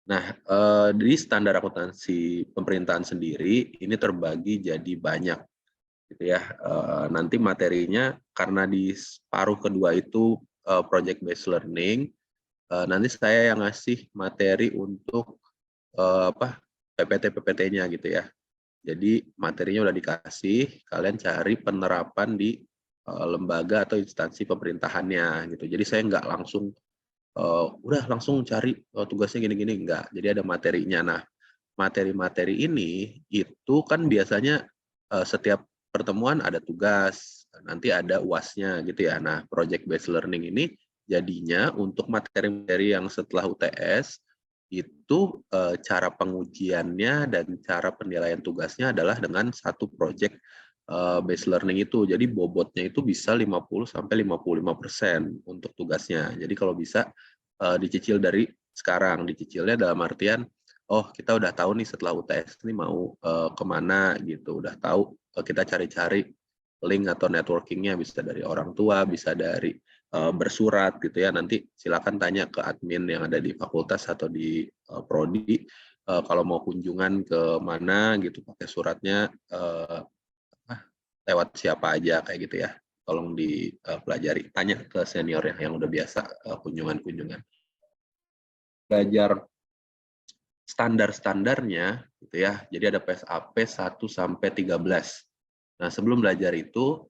Nah, di standar akuntansi pemerintahan sendiri ini terbagi jadi banyak gitu ya. Nanti materinya karena di paruh kedua itu project based learning, nanti saya yang ngasih materi untuk PPT-PPT-nya gitu ya. Jadi materinya udah dikasih, kalian cari penerapan di lembaga atau instansi pemerintahannya gitu. Jadi saya nggak langsung udah langsung cari tugasnya gini-gini, enggak. Jadi ada materinya. Nah, materi-materi ini itu kan biasanya setiap pertemuan ada tugas, nanti ada UAS-nya gitu ya. Nah, project based learning ini jadinya untuk materi-materi yang setelah UTS itu cara pengujiannya dan cara penilaian tugasnya adalah dengan satu project based learning itu. Jadi bobotnya itu bisa 50-55% untuk tugasnya. Jadi kalau bisa dicicil dari sekarang. Dicicilnya dalam artian, oh kita udah tahu nih setelah UTS ini mau kemana gitu. Udah tahu kita cari-cari link atau networkingnya bisa dari orang tua, bisa dari bersurat gitu ya. Nanti silakan tanya ke admin yang ada di fakultas atau di prodi kalau mau kunjungan ke mana gitu pakai suratnya lewat siapa aja kayak gitu ya. Tolong dipelajari, tanya ke senior yang udah biasa kunjungan-kunjungan. Belajar standar-standarnya gitu ya. Jadi ada PSAP 1 sampai 13. Nah, sebelum belajar itu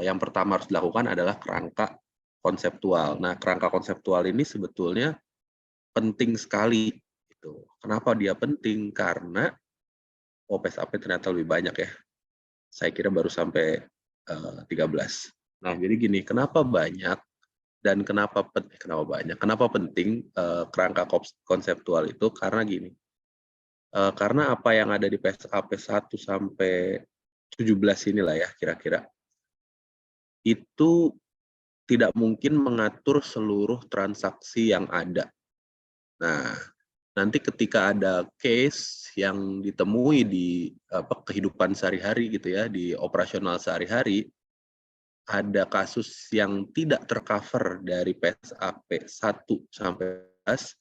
yang pertama harus dilakukan adalah kerangka konseptual. Nah, kerangka konseptual ini sebetulnya penting sekali gitu. Kenapa dia penting? Karena PSAP ternyata lebih banyak ya. Saya kira baru sampai 13. Nah, jadi gini, kenapa banyak dan kenapa banyak? Kenapa penting kerangka konseptual itu? Karena gini, karena apa yang ada di PSAP 1 sampai 17 inilah ya kira-kira, itu tidak mungkin mengatur seluruh transaksi yang ada. Nah, nanti ketika ada case yang ditemui di kehidupan sehari-hari gitu ya, di operasional sehari-hari, ada kasus yang tidak tercover dari PSAP 1 sampai 11,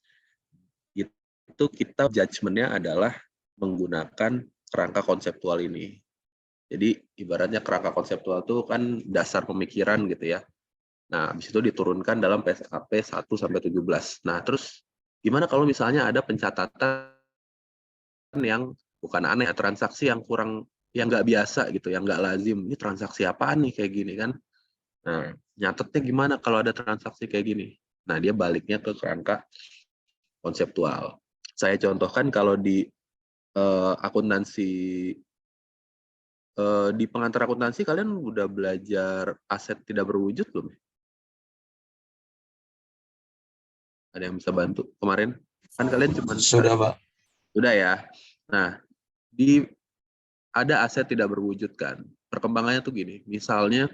itu kita judgement-nya adalah menggunakan kerangka konseptual ini. Jadi ibaratnya kerangka konseptual itu kan dasar pemikiran gitu ya. Nah, habis itu diturunkan dalam PSAP 1 sampai 17. Nah, terus gimana kalau misalnya ada pencatatan yang bukan aneh, transaksi yang kurang, yang nggak biasa gitu, yang nggak lazim. Ini transaksi apaan nih kayak gini kan? Nah, nyatetnya gimana kalau ada transaksi kayak gini? Nah, dia baliknya ke kerangka konseptual. Saya contohkan kalau di akuntansi, di pengantar akuntansi kalian udah belajar aset tidak berwujud belum? Ada yang bisa bantu kemarin? Kan kalian cuma Sudah, Pak. Sudah ya. Nah, di ada aset tidak berwujud kan. Perkembangannya tuh gini, misalnya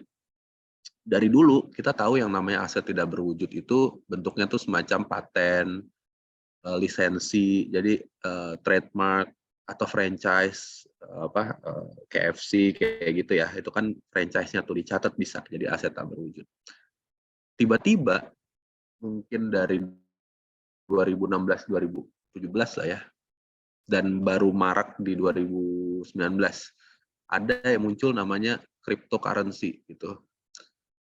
dari dulu kita tahu yang namanya aset tidak berwujud itu bentuknya tuh semacam paten, lisensi, jadi trademark atau franchise KFC kayak gitu ya. Itu kan franchise-nya tuh dicatat bisa jadi aset tak berwujud. Tiba-tiba mungkin dari 2016-2017 lah ya, dan baru marak di 2019 ada yang muncul namanya cryptocurrency gitu.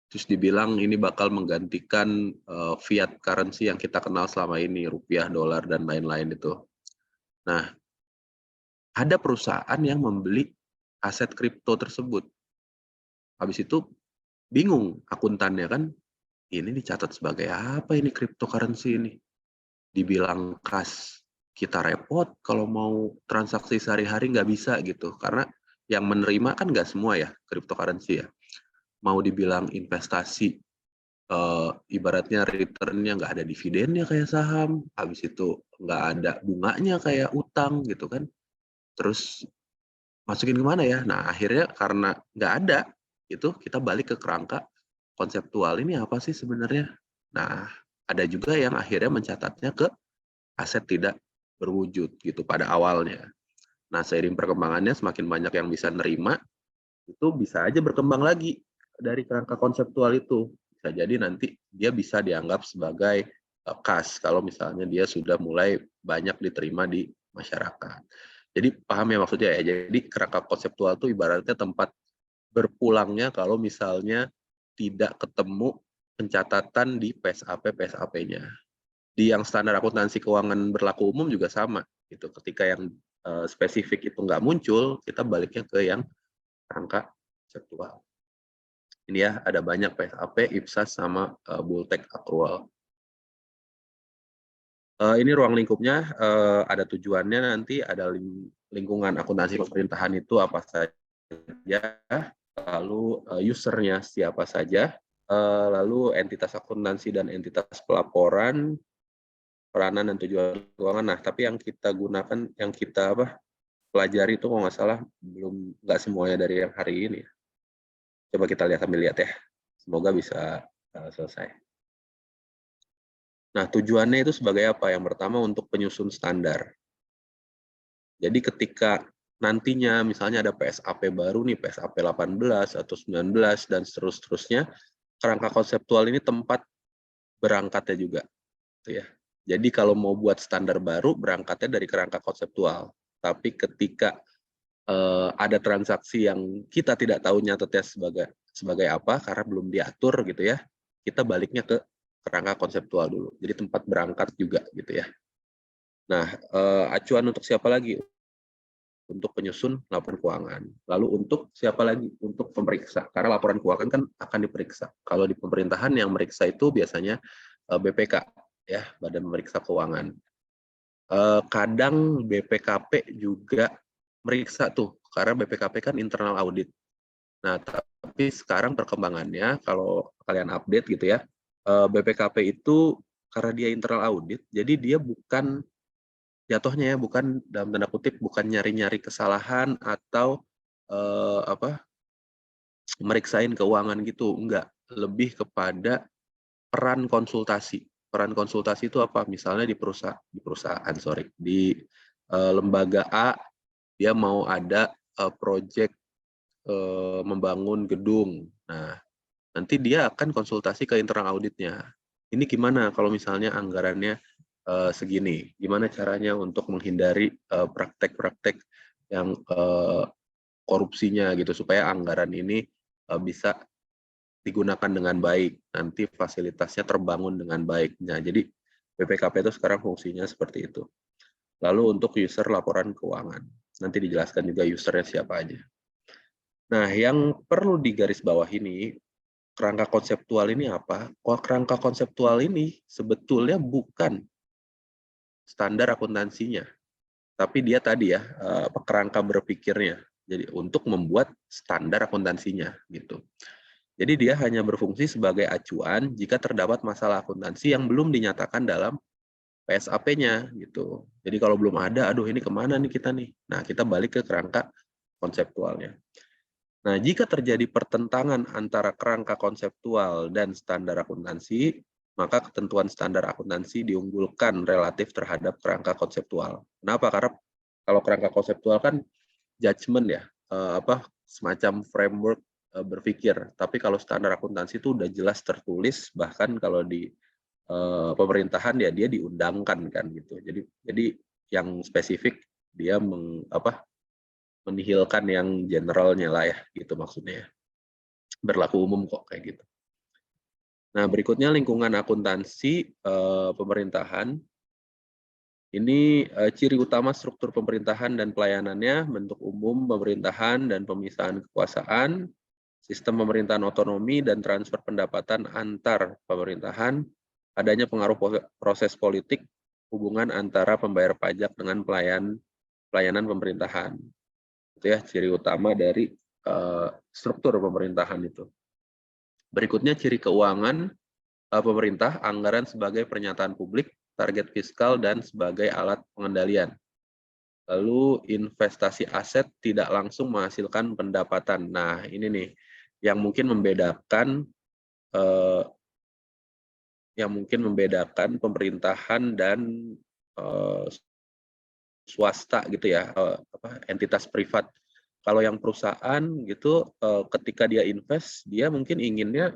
Terus dibilang ini bakal menggantikan fiat currency yang kita kenal selama ini, rupiah, dolar dan lain-lain itu. Nah, ada perusahaan yang membeli aset kripto tersebut. Habis itu bingung akuntannya kan, ini dicatat sebagai apa ini cryptocurrency ini? Dibilang kas, kita repot kalau mau transaksi sehari-hari nggak bisa gitu, karena yang menerima kan nggak semua ya cryptocurrency ya. Mau dibilang investasi, ibaratnya returnnya nggak ada dividennya kayak saham, habis itu nggak ada bunganya kayak utang gitu kan. Terus masukin kemana ya? Nah akhirnya karena nggak ada, itu kita balik ke kerangka konseptual, ini apa sih sebenarnya? Nah ada juga yang akhirnya mencatatnya ke aset tidak berwujud gitu pada awalnya. Nah, seiring perkembangannya semakin banyak yang bisa nerima, itu bisa aja berkembang lagi dari kerangka konseptual itu. Bisa jadi nanti dia bisa dianggap sebagai kas kalau misalnya dia sudah mulai banyak diterima di masyarakat. Jadi paham ya maksudnya ya. Jadi kerangka konseptual itu ibaratnya tempat berpulangnya kalau misalnya tidak ketemu pencatatan di PSAP-nya. Di yang standar akuntansi keuangan berlaku umum juga sama gitu. Ketika yang spesifik itu nggak muncul, kita baliknya ke yang kerangka konseptual. Ini ya, ada banyak PSAP, IPSAS, sama Bultek akrual. Ini ruang lingkupnya, ada tujuannya nanti, ada lingkungan akuntansi pemerintahan itu apa saja, lalu usernya siapa saja, lalu entitas akuntansi dan entitas pelaporan, peranan dan tujuan keuangan. Nah, tapi yang kita gunakan, yang kita pelajari itu kalau nggak salah nggak semuanya dari yang hari ini. Coba kita lihat sambil lihat ya. Semoga bisa selesai. Nah, tujuannya itu sebagai apa? Yang pertama untuk penyusun standar. Jadi ketika nantinya misalnya ada PSAP baru nih, PSAP 18 atau 19 dan seterusnya, kerangka konseptual ini tempat berangkatnya juga. Gitu ya. Jadi kalau mau buat standar baru, berangkatnya dari kerangka konseptual. Tapi ketika ada transaksi yang kita tidak tahu nyatetnya sebagai apa, karena belum diatur gitu ya, kita baliknya ke kerangka konseptual dulu. Jadi tempat berangkat juga gitu ya. Nah, acuan untuk siapa lagi? Untuk penyusun laporan keuangan. Lalu untuk siapa lagi? Untuk pemeriksa. Karena laporan keuangan kan akan diperiksa. Kalau di pemerintahan yang meriksa itu biasanya BPK, ya, Badan Pemeriksa Keuangan. Kadang BPKP juga meriksa tuh, karena BPKP kan internal audit. Nah, tapi sekarang perkembangannya, kalau kalian update gitu ya, BPKP itu karena dia internal audit, jadi dia bukan, jatuhnya ya, bukan dalam tanda kutip, bukan nyari-nyari kesalahan atau meriksain keuangan gitu, enggak. Lebih kepada peran konsultasi. Peran konsultasi itu apa? Misalnya di lembaga A, dia mau ada proyek membangun gedung. Nah, nanti dia akan konsultasi ke internal auditnya. Ini gimana kalau misalnya anggarannya segini? Gimana caranya untuk menghindari praktek-praktek yang korupsinya gitu, supaya anggaran ini bisa digunakan dengan baik, nanti fasilitasnya terbangun dengan baik. Nah, jadi BPKP itu sekarang fungsinya seperti itu. Lalu untuk user laporan keuangan, nanti dijelaskan juga usernya siapa aja. Nah, yang perlu digarisbawahi ini, kerangka konseptual ini apa? Kerangka konseptual ini sebetulnya bukan standar akuntansinya, tapi dia tadi ya, kerangka berpikirnya. Jadi untuk membuat standar akuntansinya gitu. Jadi dia hanya berfungsi sebagai acuan jika terdapat masalah akuntansi yang belum dinyatakan dalam PSAP-nya gitu. Jadi kalau belum ada, aduh ini kemana nih kita nih? Nah, kita balik ke kerangka konseptualnya. Nah, jika terjadi pertentangan antara kerangka konseptual dan standar akuntansi, maka ketentuan standar akuntansi diunggulkan relatif terhadap kerangka konseptual. Kenapa? Karena kalau kerangka konseptual kan judgement ya, semacam framework berpikir. Tapi kalau standar akuntansi itu udah jelas tertulis, bahkan kalau di pemerintahan ya dia diundangkan kan gitu. Jadi yang spesifik dia menihilkan yang generalnya lah ya, gitu maksudnya. Berlaku umum kok kayak gitu. Nah, berikutnya lingkungan akuntansi pemerintahan. Ini ciri utama struktur pemerintahan dan pelayanannya, bentuk umum pemerintahan dan pemisahan kekuasaan, sistem pemerintahan otonomi dan transfer pendapatan antar pemerintahan, adanya pengaruh proses politik, hubungan antara pembayar pajak dengan pelayanan pemerintahan. Itu ya ciri utama dari struktur pemerintahan itu. Berikutnya ciri keuangan pemerintah, anggaran sebagai pernyataan publik, target fiskal, dan sebagai alat pengendalian. Lalu investasi aset tidak langsung menghasilkan pendapatan. Nah, ini nih yang mungkin membedakan pemerintahan dan swasta gitu ya, entitas privat. Kalau yang perusahaan gitu, ketika dia invest, dia mungkin inginnya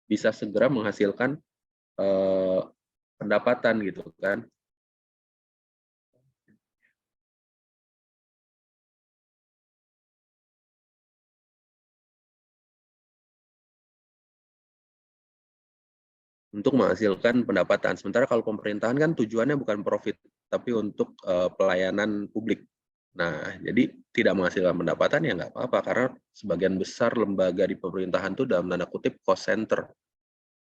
bisa segera menghasilkan pendapatan gitu kan. Untuk menghasilkan pendapatan. Sementara kalau pemerintahan kan tujuannya bukan profit, tapi untuk pelayanan publik. Nah, jadi tidak menghasilkan pendapatan ya nggak apa-apa, karena sebagian besar lembaga di pemerintahan itu dalam tanda kutip cost center.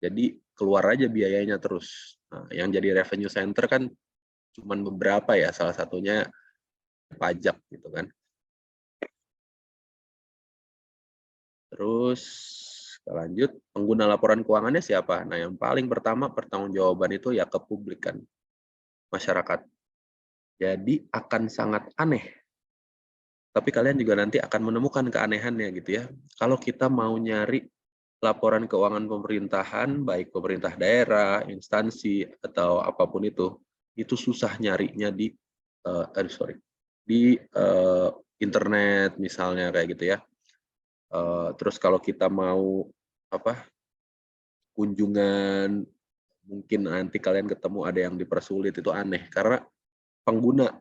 Jadi keluar aja biayanya terus. Nah, yang jadi revenue center kan cuman beberapa ya, salah satunya pajak gitu kan. Terus kita lanjut, pengguna laporan keuangannya siapa? Nah, yang paling pertama pertanggungjawaban itu ya ke publik kan, masyarakat. Jadi akan sangat aneh, tapi kalian juga nanti akan menemukan keanehannya gitu ya. Kalau kita mau nyari laporan keuangan pemerintahan, baik pemerintah daerah, instansi, atau apapun itu susah nyarinya di internet misalnya kayak gitu ya. Terus kalau kita mau kunjungan, mungkin nanti kalian ketemu ada yang dipersulit, itu aneh karena pengguna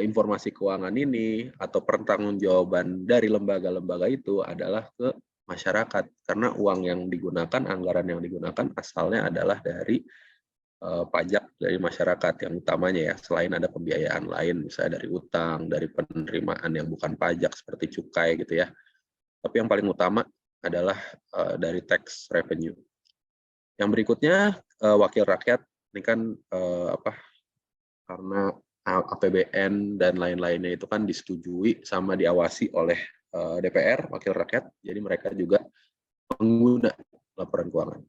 informasi keuangan ini atau pertanggungjawaban dari lembaga-lembaga itu adalah ke masyarakat, karena uang yang digunakan, anggaran yang digunakan asalnya adalah dari pajak dari masyarakat yang utamanya ya, selain ada pembiayaan lain misalnya dari utang, dari penerimaan yang bukan pajak seperti cukai gitu ya. Tapi yang paling utama adalah dari tax revenue. Yang berikutnya wakil rakyat, ini kan karena APBN dan lain-lainnya itu kan disetujui sama diawasi oleh DPR, wakil rakyat, jadi mereka juga pengguna laporan keuangan.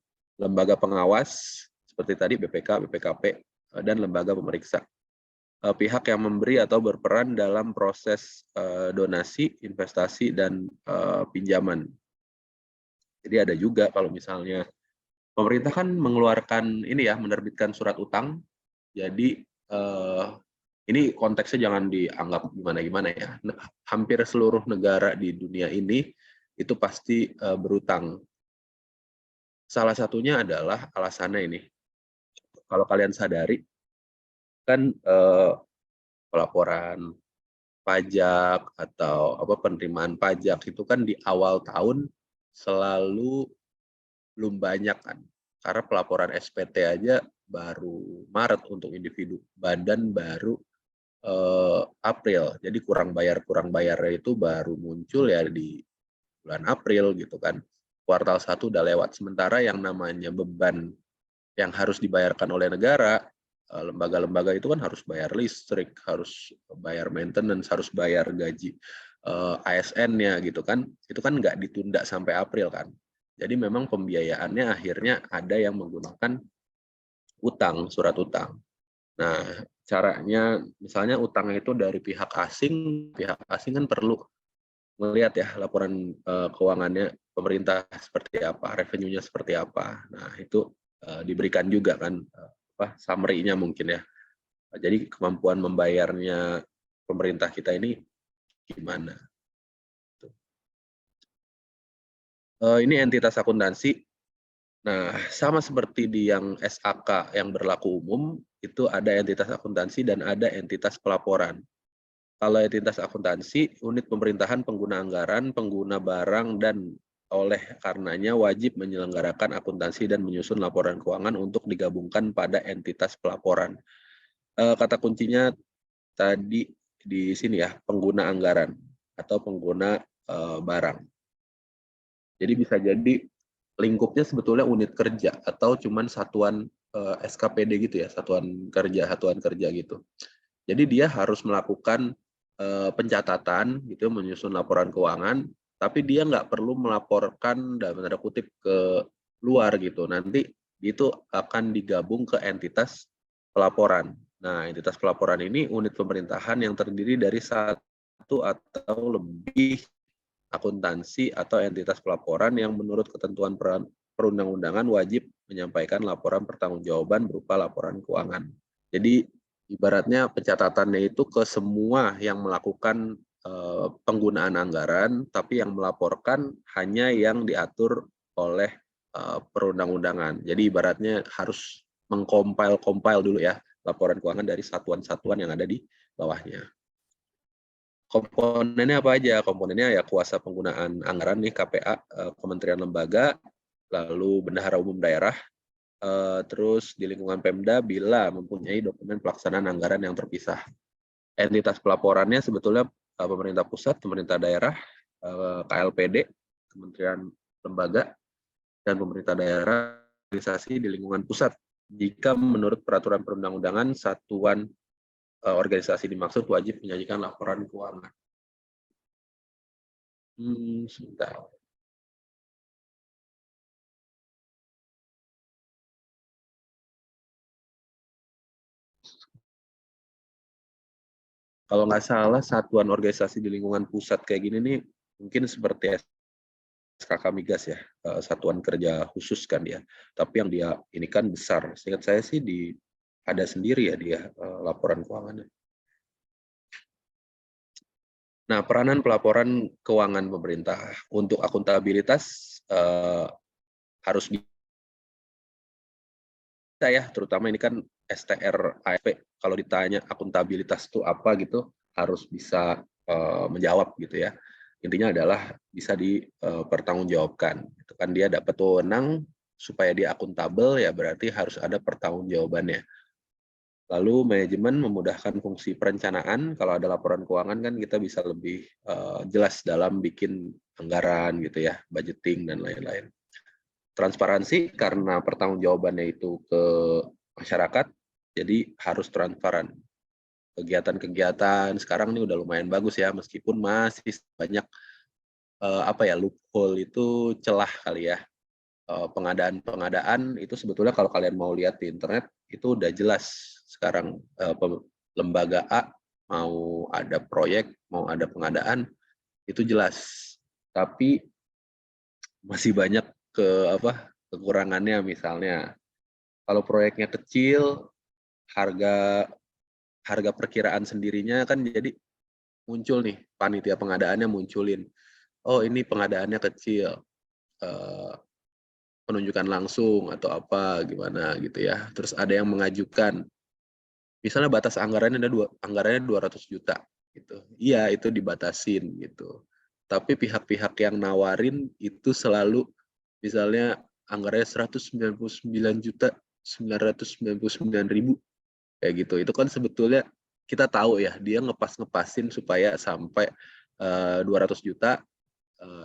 Lembaga pengawas seperti tadi BPK, BPKP, dan lembaga pemeriksa. Pihak yang memberi atau berperan dalam proses donasi, investasi, dan pinjaman. Jadi ada juga kalau misalnya pemerintah kan mengeluarkan ini ya, menerbitkan surat utang. Jadi ini konteksnya jangan dianggap gimana-gimana ya. Hampir seluruh negara di dunia ini itu pasti berutang. Salah satunya adalah alasannya ini. Kalau kalian sadari, kan pelaporan pajak atau penerimaan pajak itu kan di awal tahun selalu belum banyak kan. Karena pelaporan SPT aja baru Maret untuk individu, badan baru April. Jadi kurang bayarnya itu baru muncul ya di bulan April gitu kan. Kuartal 1 udah lewat. Sementara yang namanya beban yang harus dibayarkan oleh negara, lembaga-lembaga itu kan harus bayar listrik, harus bayar maintenance, harus bayar gaji ASN-nya gitu kan. Itu kan nggak ditunda sampai April kan. Jadi memang pembiayaannya akhirnya ada yang menggunakan utang, surat utang. Nah, caranya misalnya utangnya itu dari pihak asing kan perlu melihat ya laporan keuangannya pemerintah seperti apa, revenue-nya seperti apa. Nah, itu diberikan juga kan summary-nya mungkin ya. Jadi kemampuan membayarnya pemerintah kita ini gimana. Ini entitas akuntansi. Nah, sama seperti di yang SAK yang berlaku umum, itu ada entitas akuntansi dan ada entitas pelaporan. Kalau entitas akuntansi, unit pemerintahan pengguna anggaran, pengguna barang, dan oleh karenanya wajib menyelenggarakan akuntansi dan menyusun laporan keuangan untuk digabungkan pada entitas pelaporan. Kata kuncinya tadi di sini ya, pengguna anggaran atau pengguna barang. Jadi bisa jadi lingkupnya sebetulnya unit kerja atau cuman satuan SKPD gitu ya, satuan kerja gitu. Jadi dia harus melakukan pencatatan gitu, menyusun laporan keuangan, tapi dia nggak perlu melaporkan dalam tanda kutip ke luar gitu. Nanti itu akan digabung ke entitas pelaporan. Nah, entitas pelaporan ini unit pemerintahan yang terdiri dari satu atau lebih akuntansi atau entitas pelaporan yang menurut ketentuan perundang-undangan wajib menyampaikan laporan pertanggungjawaban berupa laporan keuangan. Jadi ibaratnya pencatatannya itu ke semua yang melakukan penggunaan anggaran, tapi yang melaporkan hanya yang diatur oleh perundang-undangan. Jadi ibaratnya harus mengcompile dulu ya laporan keuangan dari satuan-satuan yang ada di bawahnya. Komponennya apa aja? Komponennya ya kuasa penggunaan anggaran nih, KPA, kementerian lembaga, lalu bendahara umum daerah, terus di lingkungan Pemda bila mempunyai dokumen pelaksanaan anggaran yang terpisah. Entitas pelaporannya sebetulnya pemerintah pusat, pemerintah daerah, KLPD, kementerian lembaga, dan pemerintah daerah, organisasi di lingkungan pusat. Jika menurut peraturan perundang-undangan, satuan organisasi dimaksud wajib menyajikan laporan keuangan. Sebentar. Kalau nggak salah, satuan organisasi di lingkungan pusat kayak gini nih, mungkin seperti SKK Migas ya, satuan kerja khusus kan dia. Tapi yang dia ini kan besar. Seingat saya sih ada sendiri ya dia laporan keuangannya. Nah, peranan pelaporan keuangan pemerintah untuk akuntabilitas harus bisa ya, terutama ini kan STR AFP. Kalau ditanya akuntabilitas itu apa gitu, harus bisa menjawab gitu ya. Intinya adalah bisa dipertanggungjawabkan. Itu kan dia dapat wewenang supaya dia akuntabel ya berarti harus ada pertanggungjawabannya. Lalu manajemen memudahkan fungsi perencanaan. Kalau ada laporan keuangan kan kita bisa lebih jelas dalam bikin anggaran gitu ya, budgeting dan lain-lain. Transparansi karena pertanggungjawabannya itu ke masyarakat, jadi harus transparan. Kegiatan-kegiatan sekarang ini udah lumayan bagus ya, meskipun masih banyak loophole itu celah kali ya. Pengadaan itu sebetulnya kalau kalian mau lihat di internet itu udah jelas sekarang lembaga A mau ada proyek, mau ada pengadaan itu jelas. Tapi masih banyak kekurangannya, misalnya kalau proyeknya kecil, harga perkiraan sendirinya kan jadi muncul nih panitia pengadaannya munculin, oh ini pengadaannya kecil, penunjukan langsung atau apa gimana gitu ya. Terus ada yang mengajukan, misalnya batas anggarannya 200 juta gitu. Iya, itu dibatasin gitu. Tapi pihak-pihak yang nawarin itu selalu misalnya anggarannya 199.999.000 kayak gitu. Itu kan sebetulnya kita tahu ya, dia ngepasin supaya sampai 200 juta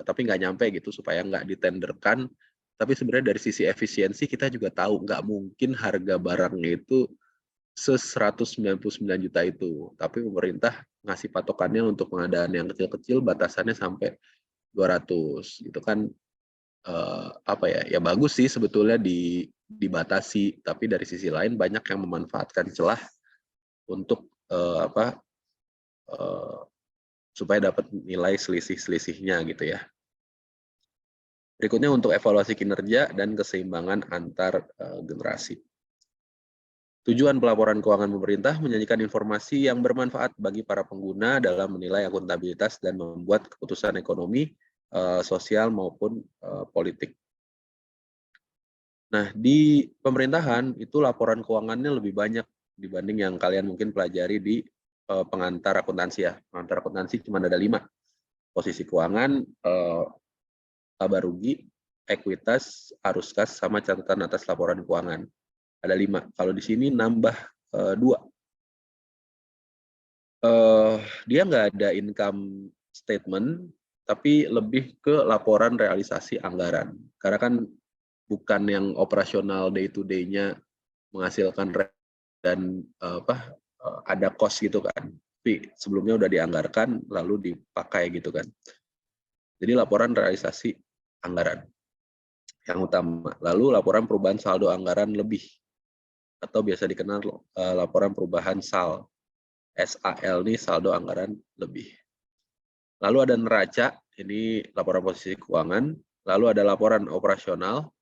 tapi nggak nyampe gitu supaya nggak ditenderkan. Tapi sebenarnya dari sisi efisiensi kita juga tahu nggak mungkin harga barangnya itu 199 juta itu. Tapi pemerintah ngasih patokannya untuk pengadaan yang kecil-kecil batasannya sampai 200. Itu kan ya bagus sih sebetulnya dibatasi. Tapi dari sisi lain banyak yang memanfaatkan celah untuk supaya dapat nilai selisih-selisihnya gitu ya. Berikutnya untuk evaluasi kinerja dan keseimbangan antar generasi. Tujuan pelaporan keuangan pemerintah menyajikan informasi yang bermanfaat bagi para pengguna dalam menilai akuntabilitas dan membuat keputusan ekonomi, sosial maupun politik. Nah, di pemerintahan itu laporan keuangannya lebih banyak dibanding yang kalian mungkin pelajari di pengantar akuntansi ya. Pengantar akuntansi cuma ada 5. Posisi keuangan, laba rugi, ekuitas, arus kas, sama catatan atas laporan keuangan. Ada 5. Kalau di sini nambah 2. Dia nggak ada income statement, tapi lebih ke laporan realisasi anggaran. Karena kan bukan yang operasional day to day-nya menghasilkan dan ada cost gitu kan. Tapi sebelumnya udah dianggarkan lalu dipakai gitu kan. Jadi laporan realisasi anggaran yang utama. Lalu laporan perubahan saldo anggaran lebih atau biasa dikenal laporan perubahan SAL. SAL ini saldo anggaran lebih. Lalu ada neraca, ini laporan posisi keuangan. Lalu ada laporan operasional,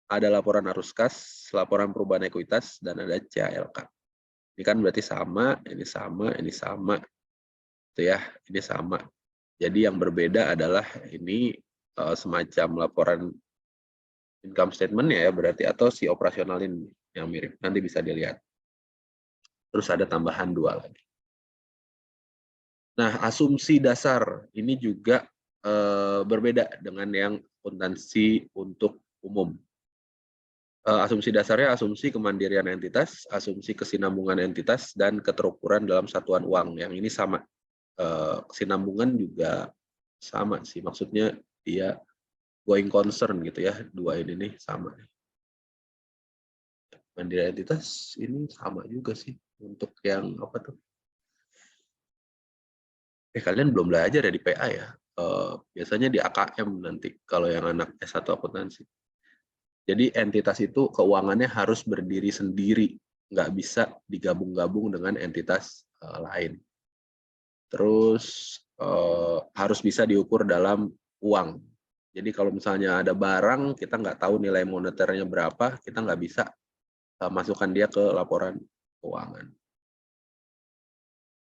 ada laporan arus kas, laporan perubahan ekuitas, dan ada CALK. Ini kan berarti sama, ini sama, ini sama. Itu ya, ini sama. Jadi yang berbeda adalah ini semacam laporan income statement ya berarti, atau si operasional ini. yang mirip, nanti bisa dilihat. Terus ada tambahan 2 lagi. Nah, asumsi dasar ini juga berbeda dengan yang akuntansi untuk umum. Asumsi dasarnya asumsi kemandirian entitas, asumsi kesinambungan entitas, dan keterukuran dalam satuan uang. Yang ini sama. Kesinambungan juga sama sih, maksudnya dia going concern gitu ya, 2 ini nih sama. Mandiri entitas ini sama juga sih untuk yang apa tuh? Kalian belum belajar ya di PA ya? Biasanya di AKM nanti kalau yang anak S1 akuntansi. Jadi entitas itu keuangannya harus berdiri sendiri, nggak bisa digabung-gabung dengan entitas lain. Terus harus bisa diukur dalam uang. Jadi kalau misalnya ada barang, kita nggak tahu nilai moneternya berapa, kita nggak bisa masukkan dia ke laporan keuangan.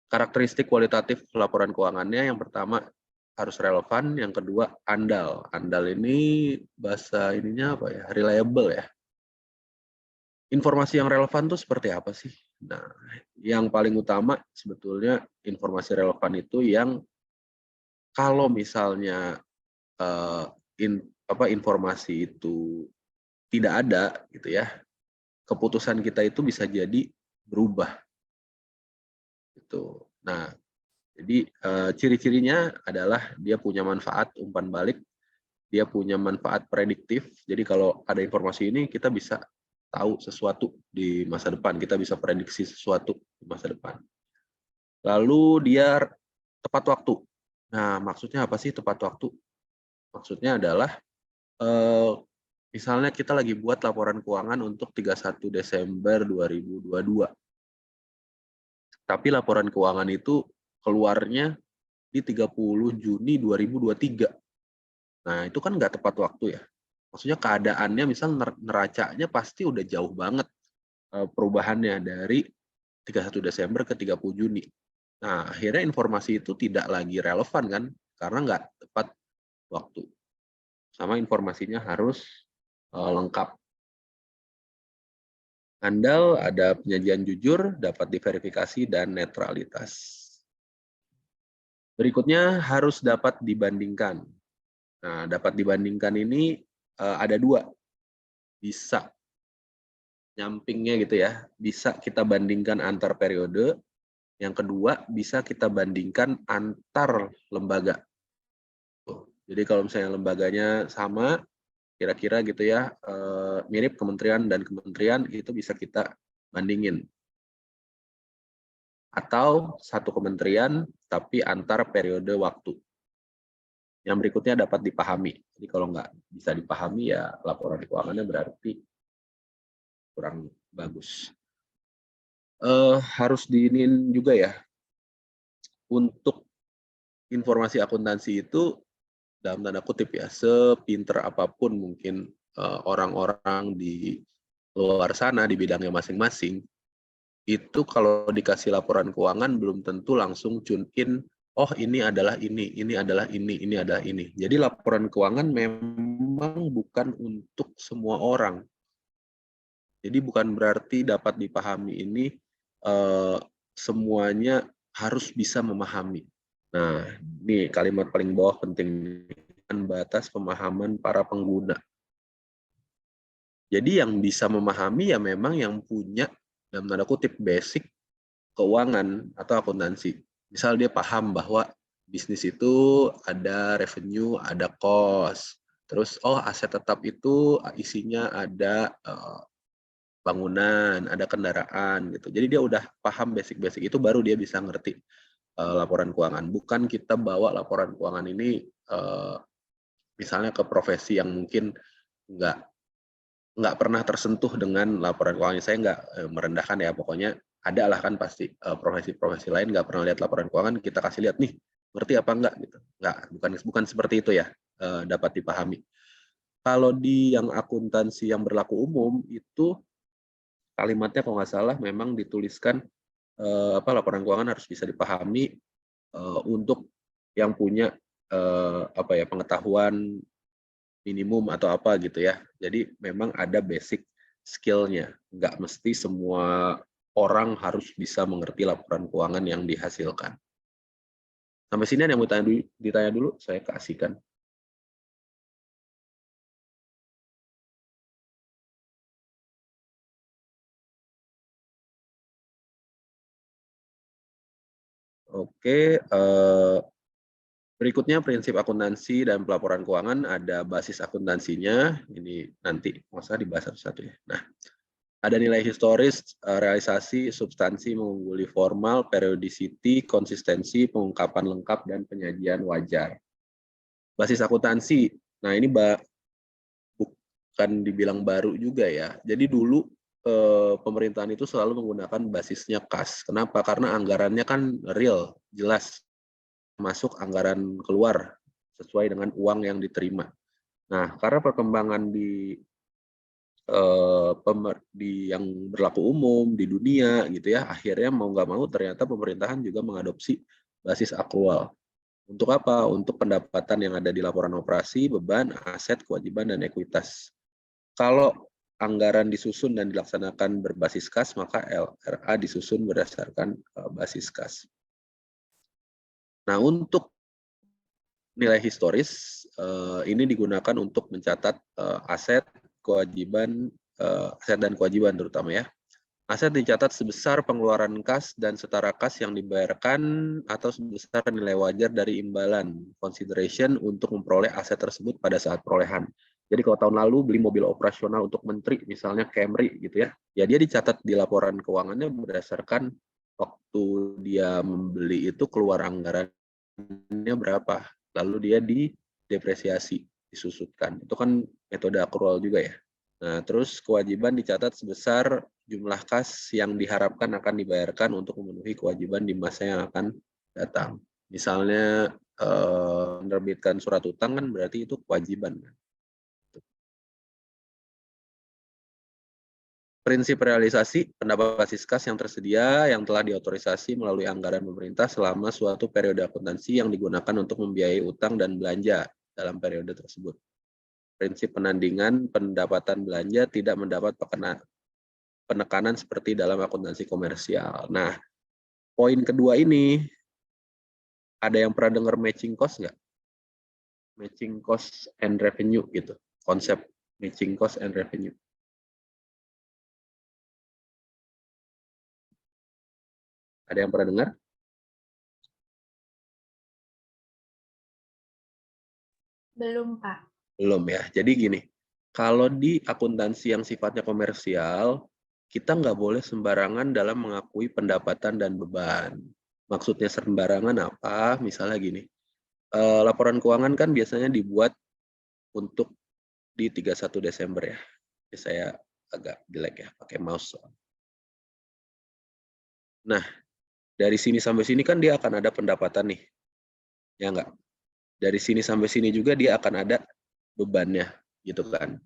Karakteristik kualitatif laporan keuangannya, yang pertama harus relevan, yang kedua andal. Andal ini bahasa ininya apa ya? Reliable ya. Informasi yang relevan tuh seperti apa sih? Nah, yang paling utama sebetulnya informasi relevan itu yang kalau misalnya informasi itu tidak ada gitu ya, keputusan kita itu bisa jadi berubah gitu. Nah, jadi ciri-cirinya adalah dia punya manfaat umpan balik, dia punya manfaat prediktif. Jadi kalau ada informasi ini kita bisa tahu sesuatu di masa depan, kita bisa prediksi sesuatu di masa depan. Lalu dia tepat waktu. Nah, maksudnya apa sih tepat waktu? Maksudnya adalah misalnya kita lagi buat laporan keuangan untuk 31 Desember 2022. Tapi laporan keuangan itu keluarnya di 30 Juni 2023. Nah, itu kan nggak tepat waktu ya. Maksudnya keadaannya misal neracanya pasti udah jauh banget perubahannya dari 31 Desember ke 30 Juni. Nah, akhirnya informasi itu tidak lagi relevan kan, karena nggak tepat waktu. Sama informasinya harus lengkap. Andal, ada penyajian jujur, dapat diverifikasi, dan netralitas. Berikutnya harus dapat dibandingkan. Nah, dapat dibandingkan ini ada 2. Bisa nyampingnya gitu ya, bisa kita bandingkan antar periode. Yang kedua, bisa kita bandingkan antar lembaga. Jadi kalau misalnya lembaganya sama, kira-kira gitu ya, mirip kementerian dan kementerian, itu bisa kita bandingin. Atau satu kementerian, tapi antar periode waktu. Yang berikutnya dapat dipahami. Jadi kalau nggak bisa dipahami, ya laporan keuangannya berarti kurang bagus. Harus diinin juga ya, untuk informasi akuntansi itu, dalam tanda kutip ya, sepinter apapun mungkin orang-orang di luar sana di bidangnya masing-masing, itu kalau dikasih laporan keuangan belum tentu langsung tune in, oh ini adalah ini adalah ini adalah ini. Jadi laporan keuangan memang bukan untuk semua orang. Jadi bukan berarti dapat dipahami ini semuanya harus bisa memahami. Nah, ini kalimat paling bawah penting, batas pemahaman para pengguna. Jadi yang bisa memahami ya memang yang punya dalam tanda kutip basic keuangan atau akuntansi. Misal dia paham bahwa bisnis itu ada revenue, ada cost. Terus aset tetap itu isinya ada bangunan, ada kendaraan gitu. Jadi dia udah paham basic-basic itu, baru dia bisa ngerti laporan keuangan. Bukan kita bawa laporan keuangan ini misalnya ke profesi yang mungkin nggak pernah tersentuh dengan laporan keuangan. Saya nggak merendahkan ya, pokoknya ada lah kan pasti profesi-profesi lain nggak pernah lihat laporan keuangan, kita kasih lihat nih, ngerti apa enggak gitu. Nggak, bukan seperti itu ya, dapat dipahami. Kalau di yang akuntansi yang berlaku umum itu kalimatnya kalau nggak salah memang dituliskan laporan keuangan harus bisa dipahami untuk yang punya pengetahuan minimum atau apa gitu ya. Jadi memang ada basic skill-nya. Nggak mesti semua orang harus bisa mengerti laporan keuangan yang dihasilkan. Sampai sini ada yang mau ditanya dulu, saya kasihkan. Oke, berikutnya prinsip akuntansi dan pelaporan keuangan, ada basis akuntansinya, ini nanti masa dibahas satu-satu ya. Nah, ada nilai historis, realisasi, substansi, mengungguli formal, periodicity, konsistensi, pengungkapan lengkap, dan penyajian wajar. Basis akuntansi, nah ini bukan dibilang baru juga ya. Jadi dulu pemerintahan itu selalu menggunakan basisnya kas. Kenapa? Karena anggarannya kan real, jelas. Masuk anggaran keluar sesuai dengan uang yang diterima. Nah, karena perkembangan yang berlaku umum di dunia gitu ya, akhirnya mau nggak mau ternyata pemerintahan juga mengadopsi basis akrual. Untuk apa? Untuk pendapatan yang ada di laporan operasi, beban, aset, kewajiban, dan ekuitas. Kalau anggaran disusun dan dilaksanakan berbasis kas, maka LRA disusun berdasarkan basis kas. Nah, untuk nilai historis ini digunakan untuk mencatat aset, kewajiban, aset dan kewajiban terutama ya. Aset dicatat sebesar pengeluaran kas dan setara kas yang dibayarkan atau sebesar nilai wajar dari imbalan consideration untuk memperoleh aset tersebut pada saat perolehan. Jadi kalau tahun lalu beli mobil operasional untuk menteri, misalnya Camry gitu ya, ya dia dicatat di laporan keuangannya berdasarkan waktu dia membeli itu keluar anggarannya berapa, lalu dia didepresiasi, disusutkan. Itu kan metode akrual juga ya. Nah, terus kewajiban dicatat sebesar jumlah kas yang diharapkan akan dibayarkan untuk memenuhi kewajiban di masa yang akan datang. Misalnya menerbitkan surat utang kan berarti itu kewajiban. Prinsip realisasi pendapat basis kas yang tersedia yang telah diotorisasi melalui anggaran pemerintah selama suatu periode akuntansi yang digunakan untuk membiayai utang dan belanja dalam periode tersebut. Prinsip penandingan pendapatan belanja tidak mendapat penekanan seperti dalam akuntansi komersial. Nah, poin kedua ini, ada yang pernah dengar matching cost nggak? Matching cost and revenue gitu. Konsep matching cost and revenue. Ada yang pernah dengar? Belum, Pak. Belum ya. Jadi gini, kalau di akuntansi yang sifatnya komersial, kita nggak boleh sembarangan dalam mengakui pendapatan dan beban. Maksudnya sembarangan apa? Misalnya gini, laporan keuangan kan biasanya dibuat untuk di 31 Desember ya. Saya agak jelek ya pakai mouse. Nah, dari sini sampai sini kan dia akan ada pendapatan nih. Ya enggak? Dari sini sampai sini juga dia akan ada bebannya gitu kan.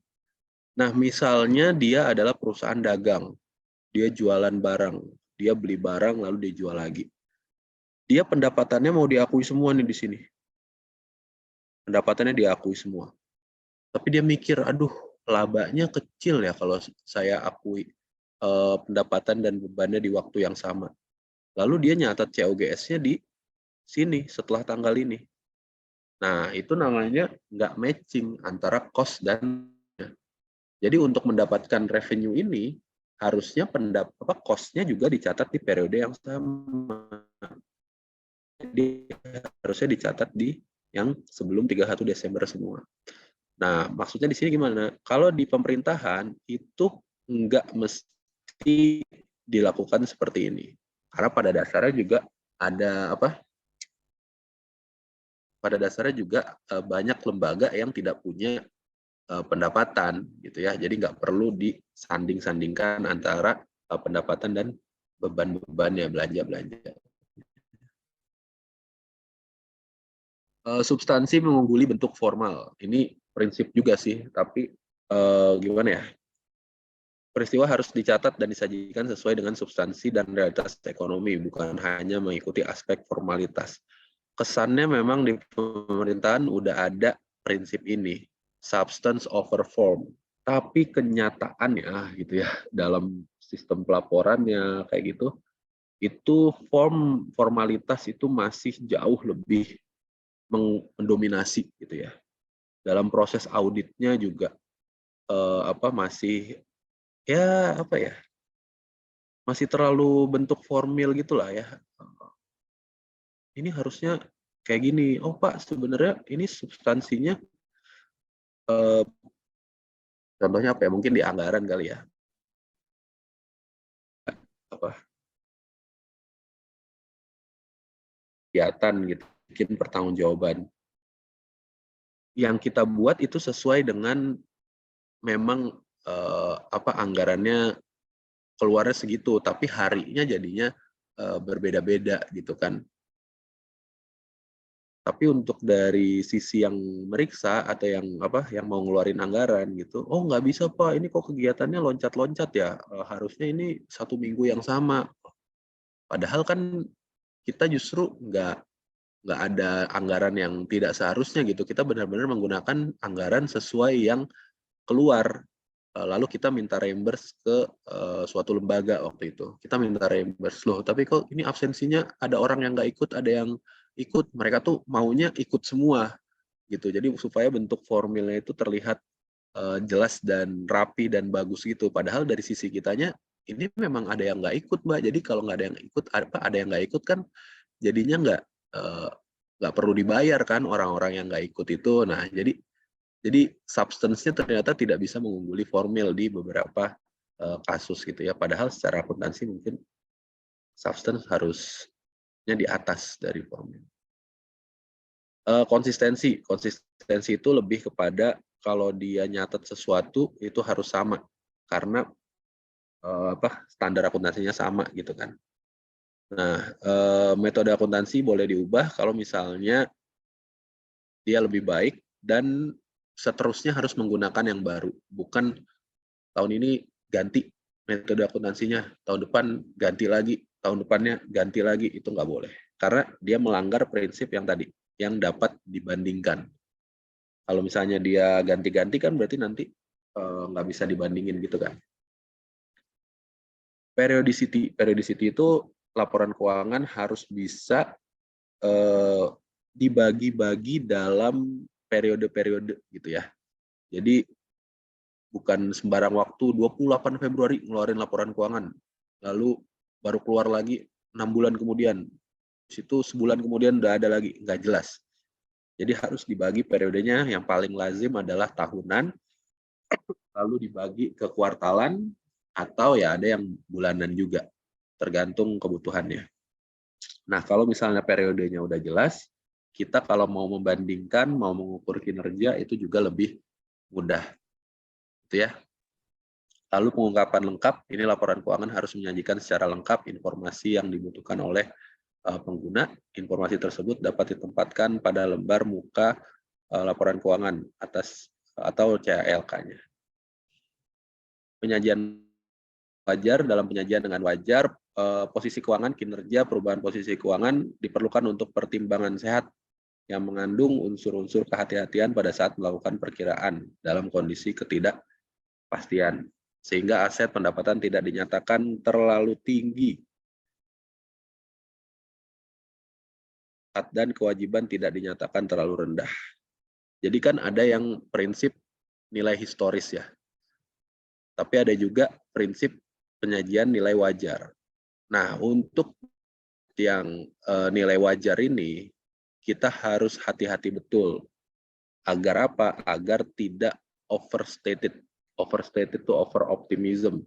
Nah, misalnya dia adalah perusahaan dagang. Dia jualan barang, dia beli barang lalu dia jual lagi. Dia pendapatannya mau diakui semua nih di sini. Pendapatannya diakui semua. Tapi dia mikir, aduh, labanya kecil ya kalau saya akui pendapatan dan bebannya di waktu yang sama. Lalu dia nyatat COGS-nya di sini setelah tanggal ini. Nah, itu namanya nggak matching antara cost dan. Jadi untuk mendapatkan revenue ini, harusnya cost-nya juga dicatat di periode yang sama. Jadi harusnya dicatat di yang sebelum 31 Desember semua. Nah, maksudnya di sini gimana? Kalau di pemerintahan itu nggak mesti dilakukan seperti ini. Karena pada dasarnya juga ada pada dasarnya juga banyak lembaga yang tidak punya pendapatan gitu ya. Jadi nggak perlu disanding-sandingkan antara pendapatan dan beban-beban ya belanja-belanja. Substansi mengungguli bentuk formal. Ini prinsip juga sih, tapi gimana ya? Peristiwa harus dicatat dan disajikan sesuai dengan substansi dan realitas ekonomi, bukan hanya mengikuti aspek formalitas. Kesannya memang di pemerintahan udah ada prinsip ini, substance over form. Tapi kenyataannya gitu ya, dalam sistem pelaporannya kayak gitu, itu formalitas itu masih jauh lebih mendominasi gitu ya. Dalam proses auditnya juga masih ya apa ya, masih terlalu bentuk formil gitulah ya. Ini harusnya kayak gini. Oh Pak, sebenarnya ini substansinya contohnya apa ya? Mungkin di anggaran kali ya. Apa kegiatan gitu, bikin pertanggungjawaban. Yang kita buat itu sesuai dengan memang anggarannya keluarnya segitu, tapi harinya jadinya berbeda-beda gitu kan. Tapi untuk dari sisi yang meriksa atau yang mau ngeluarin anggaran gitu, oh nggak bisa Pak, ini kok kegiatannya loncat-loncat ya, harusnya ini 1 minggu yang sama. Padahal kan kita justru nggak ada anggaran yang tidak seharusnya gitu. Kita benar-benar menggunakan anggaran sesuai yang keluar. Lalu kita minta reimburse ke suatu lembaga waktu itu. Kita minta reimburse loh, tapi kok ini absensinya ada orang yang nggak ikut, ada yang ikut. Mereka tuh maunya ikut semua gitu. Jadi supaya bentuk formilnya itu terlihat jelas dan rapi dan bagus gitu. Padahal dari sisi kitanya ini memang ada yang nggak ikut, Mbak. Jadi kalau nggak ada yang ikut, ada yang nggak ikut kan jadinya nggak perlu dibayar kan orang-orang yang nggak ikut itu. Nah, jadi substance-nya ternyata tidak bisa mengungguli formil di beberapa kasus gitu ya. Padahal secara akuntansi mungkin substance harusnya di atas dari formil. Konsistensi itu lebih kepada kalau dia nyatet sesuatu itu harus sama karena standar akuntansinya sama gitu kan. Nah, metode akuntansi boleh diubah kalau misalnya dia lebih baik dan seterusnya harus menggunakan yang baru, bukan tahun ini ganti metode akuntansinya, tahun depan ganti lagi, tahun depannya ganti lagi, itu nggak boleh. Karena dia melanggar prinsip yang tadi, yang dapat dibandingkan. Kalau misalnya dia ganti-ganti kan berarti nanti nggak bisa dibandingin gitu kan. Periodicity itu laporan keuangan harus bisa dibagi-bagi dalam periode-periode gitu ya. Jadi bukan sembarang waktu 28 Februari ngeluarin laporan keuangan, lalu baru keluar lagi 6 bulan kemudian, situ sebulan kemudian udah ada lagi, nggak jelas. Jadi harus dibagi periodenya, yang paling lazim adalah tahunan, lalu dibagi ke kuartalan, atau ya ada yang bulanan juga, tergantung kebutuhannya. Nah, kalau misalnya periodenya udah jelas, kita kalau mau membandingkan, mau mengukur kinerja, itu juga lebih mudah. Itu ya. Lalu pengungkapan lengkap, ini laporan keuangan harus menyajikan secara lengkap informasi yang dibutuhkan oleh pengguna. Informasi tersebut dapat ditempatkan pada lembar muka laporan keuangan atas atau CLK-nya. Penyajian wajar, dalam penyajian dengan wajar, posisi keuangan, kinerja, perubahan posisi keuangan diperlukan untuk pertimbangan sehat yang mengandung unsur-unsur kehati-hatian pada saat melakukan perkiraan dalam kondisi ketidakpastian. Sehingga aset pendapatan tidak dinyatakan terlalu tinggi dan kewajiban tidak dinyatakan terlalu rendah. Jadi kan ada yang prinsip nilai historis ya, tapi ada juga prinsip penyajian nilai wajar. Nah, untuk yang nilai wajar ini, kita harus hati-hati betul. Agar apa? Agar tidak overstated. Overstated itu over optimism.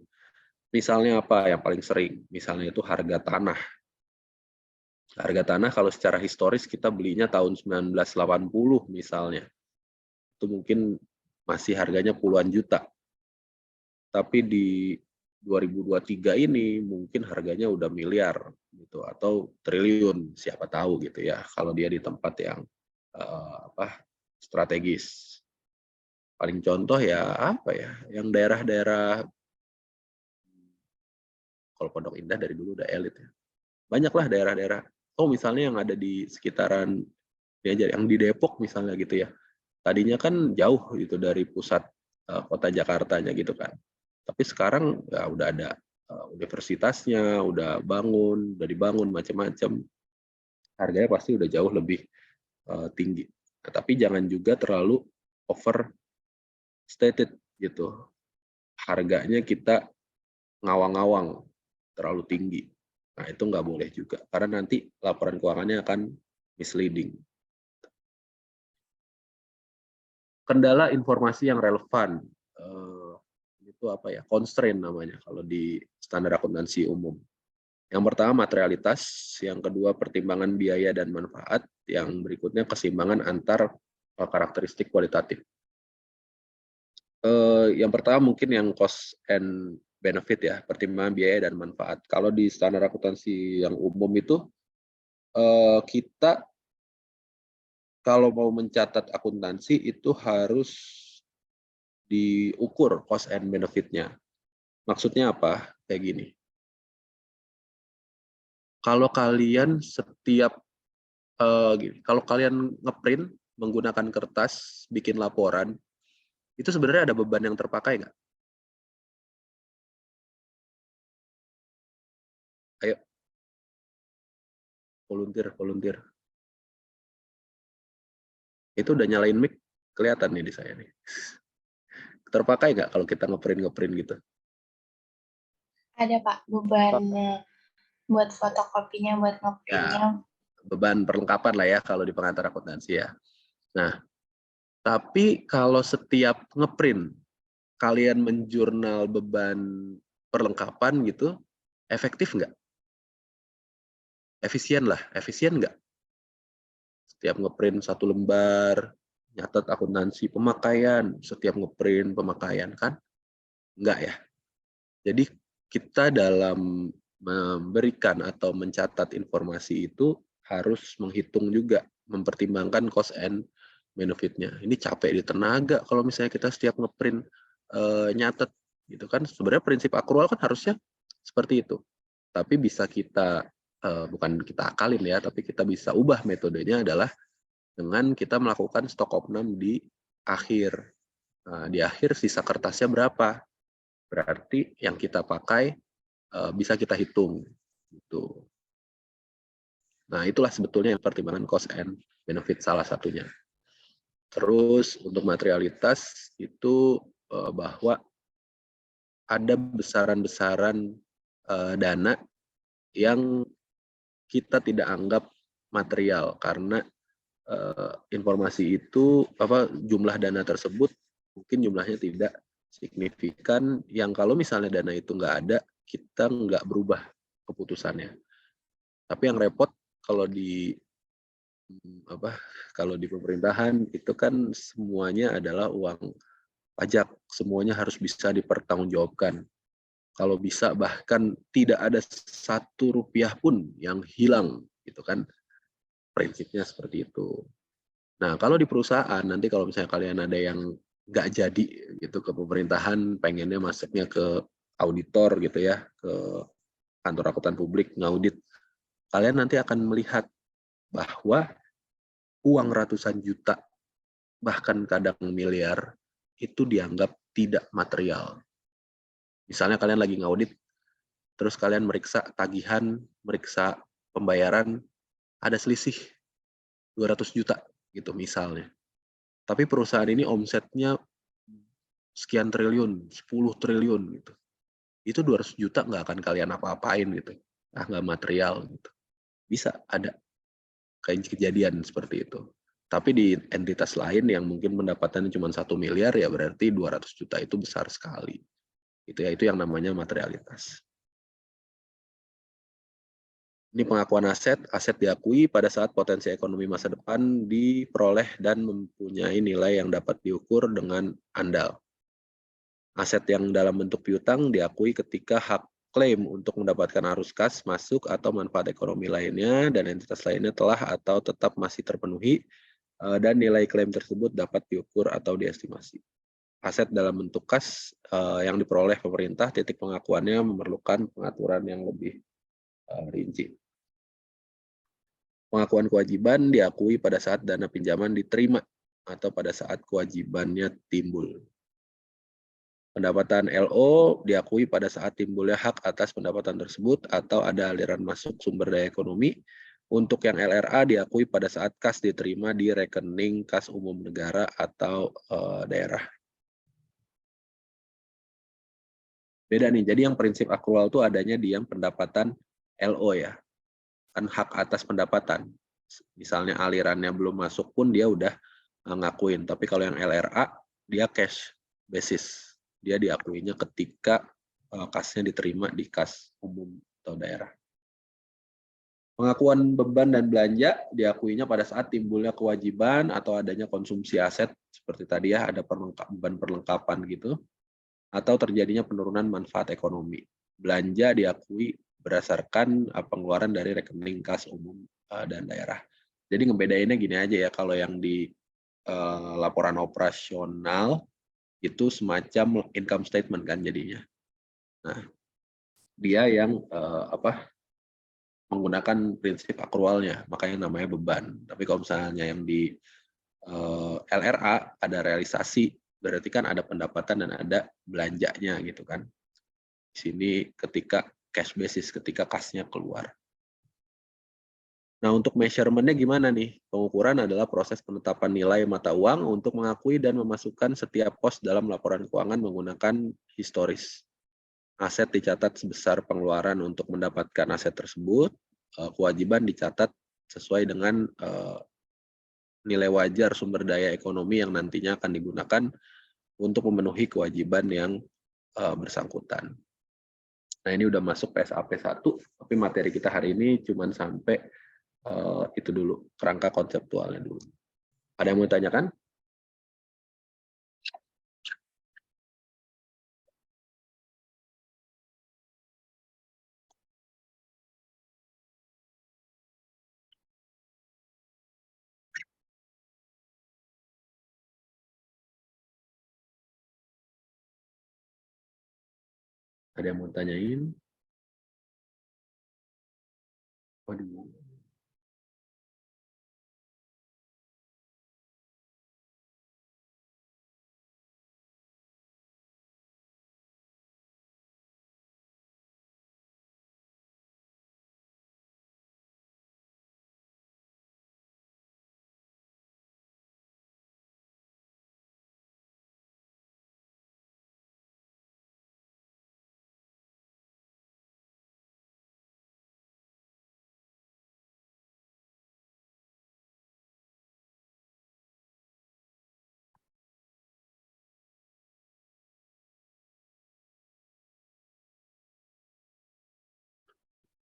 Misalnya apa yang paling sering? Misalnya itu harga tanah. Harga tanah kalau secara historis kita belinya tahun 1980 misalnya. Itu mungkin masih harganya puluhan juta. Tapi di 2023 ini mungkin harganya udah miliar gitu atau triliun, siapa tahu gitu ya kalau dia di tempat yang strategis. Paling contoh ya apa ya, yang daerah-daerah, kalau Pondok Indah dari dulu udah elit ya. Banyaklah daerah-daerah. Oh misalnya yang ada di sekitaran ya, yang di Depok misalnya gitu ya. Tadinya kan jauh gitu dari pusat kota Jakartanya gitu kan. Tapi sekarang ya udah ada universitasnya, udah dibangun macam-macam. Harganya pasti udah jauh lebih tinggi. Nah, tapi jangan juga terlalu overstated gitu. Harganya kita ngawang-ngawang terlalu tinggi. Nah, itu nggak boleh juga, karena nanti laporan keuangannya akan misleading. Kendala informasi yang relevan, itu apa ya, constraint namanya kalau di standar akuntansi umum. Yang pertama materialitas, yang kedua pertimbangan biaya dan manfaat, yang berikutnya keseimbangan antar karakteristik kualitatif. Yang pertama mungkin yang cost and benefit ya, pertimbangan biaya dan manfaat. Kalau di standar akuntansi yang umum itu kita kalau mau mencatat akuntansi itu harus diukur cost and benefit-nya. Maksudnya apa? Kayak gini. Kalau kalian kalau kalian ngeprint menggunakan kertas, bikin laporan, itu sebenarnya ada beban yang terpakai nggak? Ayo, volunteer. Itu udah nyalain mic, kelihatan nih di saya nih. Terpakai nggak kalau kita ngeprint gitu? Ada Pak, bebannya buat fotokopinya, buat Ya, ngeprintnya. beban perlengkapan lah ya kalau di pengantar akuntansi ya. Nah, tapi kalau setiap ngeprint kalian menjurnal beban perlengkapan gitu, efektif nggak? Efisien nggak? Setiap ngeprint 1 lembar, nyatet akuntansi pemakaian, setiap ngeprint pemakaian kan? Enggak ya. Jadi kita dalam memberikan atau mencatat informasi itu harus menghitung juga, mempertimbangkan cost and benefit-nya. Ini capek di tenaga kalau misalnya kita setiap ngeprint nyatet gitu kan. Sebenarnya prinsip akrual kan harusnya seperti itu. Tapi bisa kita bukan kita akalin ya, tapi kita bisa ubah metodenya adalah dengan kita melakukan stok opnam di akhir. Nah, di akhir sisa kertasnya berapa? Berarti yang kita pakai bisa kita hitung. Gitu. Nah, itulah sebetulnya pertimbangan cost and benefit salah satunya. Terus untuk materialitas itu bahwa ada besaran-besaran dana yang kita tidak anggap material karena informasi itu jumlah dana tersebut mungkin jumlahnya tidak signifikan, yang kalau misalnya dana itu nggak ada, kita nggak berubah keputusannya. Tapi yang repot kalau di pemerintahan itu kan semuanya adalah uang pajak, semuanya harus bisa dipertanggungjawabkan. Kalau bisa bahkan tidak ada 1 rupiah pun yang hilang, gitu kan. Prinsipnya seperti itu. Nah, kalau di perusahaan nanti kalau misalnya kalian ada yang nggak jadi gitu ke pemerintahan, pengennya masuknya ke auditor gitu ya, ke kantor akuntan publik ngaudit, kalian nanti akan melihat bahwa uang ratusan juta bahkan kadang miliar itu dianggap tidak material. Misalnya kalian lagi ngaudit, terus kalian meriksa tagihan, meriksa pembayaran, ada selisih 200 juta gitu misalnya. Tapi perusahaan ini omsetnya sekian triliun, 10 triliun gitu. Itu 200 juta nggak akan kalian apa-apain gitu. Nggak material gitu. Bisa ada kayak kejadian seperti itu. Tapi di entitas lain yang mungkin pendapatannya cuma 1 miliar, ya berarti 200 juta itu besar sekali. Itu yang namanya materialitas. Ini pengakuan aset. Aset diakui pada saat potensi ekonomi masa depan diperoleh dan mempunyai nilai yang dapat diukur dengan andal. Aset yang dalam bentuk piutang diakui ketika hak klaim untuk mendapatkan arus kas masuk atau manfaat ekonomi lainnya dan entitas lainnya telah atau tetap masih terpenuhi dan nilai klaim tersebut dapat diukur atau diestimasi. Aset dalam bentuk kas yang diperoleh pemerintah, titik pengakuannya memerlukan pengaturan yang lebih rinci. Pengakuan kewajiban diakui pada saat dana pinjaman diterima atau pada saat kewajibannya timbul. Pendapatan LO diakui pada saat timbulnya hak atas pendapatan tersebut atau ada aliran masuk sumber daya ekonomi. Untuk yang LRA diakui pada saat kas diterima di rekening kas umum negara atau daerah. Beda nih, jadi yang prinsip akrual itu adanya di yang pendapatan LO ya, kan hak atas pendapatan. Misalnya alirannya belum masuk pun dia udah ngakuin, tapi kalau yang LRA dia cash basis, dia diakuinya ketika kasnya diterima di kas umum atau daerah. Pengakuan beban dan belanja diakuinya pada saat timbulnya kewajiban atau adanya konsumsi aset, seperti tadi ya, ada beban perlengkapan gitu, atau terjadinya penurunan manfaat ekonomi. Belanja diakui berdasarkan pengeluaran dari rekening kas umum dan daerah. Jadi ngebedainnya gini aja ya, kalau yang di laporan operasional itu semacam income statement kan jadinya. Nah, dia yang menggunakan prinsip akrualnya, makanya namanya beban. Tapi kalau misalnya yang di LRA ada realisasi, berarti kan ada pendapatan dan ada belanjanya gitu kan. Di sini ketika cash basis, ketika kasnya keluar. Nah, untuk measurement-nya gimana nih? Pengukuran adalah proses penetapan nilai mata uang untuk mengakui dan memasukkan setiap pos dalam laporan keuangan menggunakan historis. Aset dicatat sebesar pengeluaran untuk mendapatkan aset tersebut, kewajiban dicatat sesuai dengan nilai wajar sumber daya ekonomi yang nantinya akan digunakan untuk memenuhi kewajiban yang bersangkutan. Nah, ini udah masuk PSAP 1, tapi materi kita hari ini cuma sampai itu dulu, kerangka konseptualnya dulu. Ada yang mau ditanyakan? Ada yang mau tanyain? Waduh.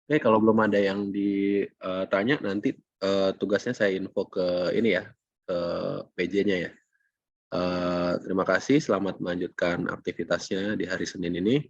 Oke, kalau belum ada yang ditanya, nanti tugasnya saya info ke ini ya, ke PJ-nya ya. Terima kasih, selamat melanjutkan aktivitasnya di hari Senin ini.